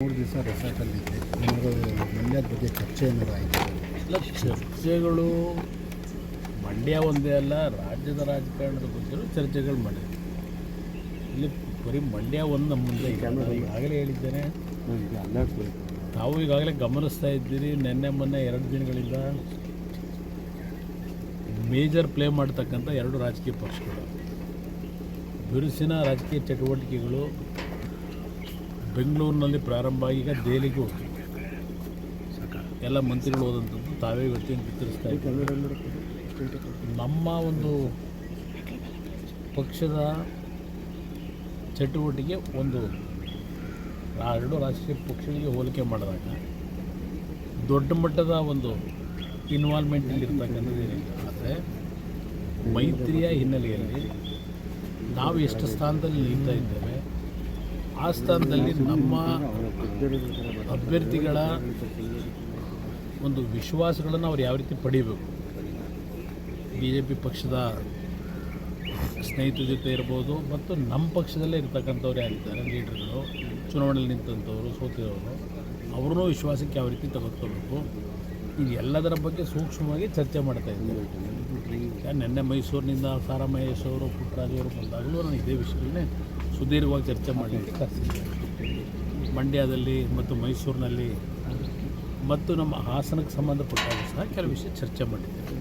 3 ದಿವಸ ರೆಸಾರ್ಟಲ್ಲಿದ್ದೆ. ಏನಾದರೂ ಮಂಡ್ಯದ ಬಗ್ಗೆ ಚರ್ಚೆ ಏನಾದ್ರು ಆಯಿತು? ಇಲ್ಲ, ಚರ್ಚೆಗಳು ಮಂಡ್ಯ ಒಂದೇ ಅಲ್ಲ, ರಾಜ್ಯದ ರಾಜಕಾರಣದ ಬಗ್ಗೆಯೂ ಚರ್ಚೆಗಳು ಮಾಡಿದೆ. ಇಲ್ಲಿ ಬರೀ ಮಂಡ್ಯ ಒಂದು ನಮ್ಮ ಮುಂದೆ ಈಗಾಗಲೇ ಹೇಳಿದ್ದೇನೆ. ತಾವು ಈಗಾಗಲೇ ಗಮನಿಸ್ತಾ ಇದ್ದೀರಿ, ಮೊನ್ನೆ 2 ದಿನಗಳಿಂದ ಮೇಜರ್ ಪ್ಲೇ ಮಾಡ್ತಕ್ಕಂಥ 2 ರಾಜಕೀಯ ಪಕ್ಷಗಳು ಬಿರುಸಿನ ರಾಜಕೀಯ ಚಟುವಟಿಕೆಗಳು ಬೆಂಗಳೂರಿನಲ್ಲಿ ಪ್ರಾರಂಭ ಆಗಿ ಈಗ ದೆಹಲಿಗೂ ಎಲ್ಲ ಮಂತ್ರಿಗಳು ಹೋದಂಥದ್ದು ತಾವೇ ಇವತ್ತಿನ ಬಿತ್ತರಿಸ್ತಾ ಇದ್ದಾರೆ. ನಮ್ಮ ಒಂದು ಪಕ್ಷದ ಚಟುವಟಿಕೆ ಒಂದು 2 ರಾಷ್ಟ್ರೀಯ ಪಕ್ಷಗಳಿಗೆ ಹೋಲಿಕೆ ಮಾಡಿದಾಗ ದೊಡ್ಡ ಮಟ್ಟದ ಒಂದು ಇನ್ವಾಲ್ವ್ಮೆಂಟಲ್ಲಿ ಇರ್ತಕ್ಕಂಥದ್ದು ಏನಿಲ್ಲ. ಆದರೆ ಮೈತ್ರಿಯ ಹಿನ್ನೆಲೆಯಲ್ಲಿ ನಾವು ಎಷ್ಟು ಸ್ಥಾನದಲ್ಲಿ ನಿಲ್ತಾ ಇದ್ದೇವೆ, ಆ ಸ್ಥಾನದಲ್ಲಿ ನಮ್ಮ ಅಭ್ಯರ್ಥಿಗಳ ಒಂದು ವಿಶ್ವಾಸಗಳನ್ನು ಅವ್ರು ಯಾವ ರೀತಿ ಪಡೀಬೇಕು. BJP ಪಕ್ಷದ ಸ್ನೇಹಿತರ ಜೊತೆ ಇರ್ಬೋದು, ಮತ್ತು ನಮ್ಮ ಪಕ್ಷದಲ್ಲೇ ಇರ್ತಕ್ಕಂಥವ್ರು ಯಾರಿದ್ದಾರೆ ಲೀಡರ್ಗಳು, ಚುನಾವಣೆಯಲ್ಲಿ ನಿಂತಂಥವರು, ಸೋತಿರೋರು, ಅವ್ರನ್ನೂ ವಿಶ್ವಾಸಕ್ಕೆ ಯಾವ ರೀತಿ ತೆಗೆದುಕೋಬೇಕು, ಇದು ಎಲ್ಲದರ ಬಗ್ಗೆ ಸೂಕ್ಷ್ಮವಾಗಿ ಚರ್ಚೆ ಮಾಡ್ತಾ ಇದ್ದೇವೆ. ನಿನ್ನೆ ಮೈಸೂರಿನಿಂದ ಸಾರಾ ಮಹೇಶ್ ಅವರು, ಪುಟ್ಟರಾಜು ಅವರು ಬಂದಾಗಲೂ ನಾನು ಇದೇ ವಿಷಯಗಳನ್ನೇ ಸುದೀರ್ಘವಾಗಿ ಚರ್ಚೆ ಮಾಡಲಿಕ್ಕೆ ಕರೆಸಿದ್ದೆ. ಮಂಡ್ಯದಲ್ಲಿ ಮತ್ತು ಮೈಸೂರಿನಲ್ಲಿ ಮತ್ತು ನಮ್ಮ ಹಾಸನಕ್ಕೆ ಸಂಬಂಧಪಟ್ಟಾಗ ಸಹ ಕೆಲವು ವಿಷಯ ಚರ್ಚೆ ಮಾಡಿದ್ದೇವೆ.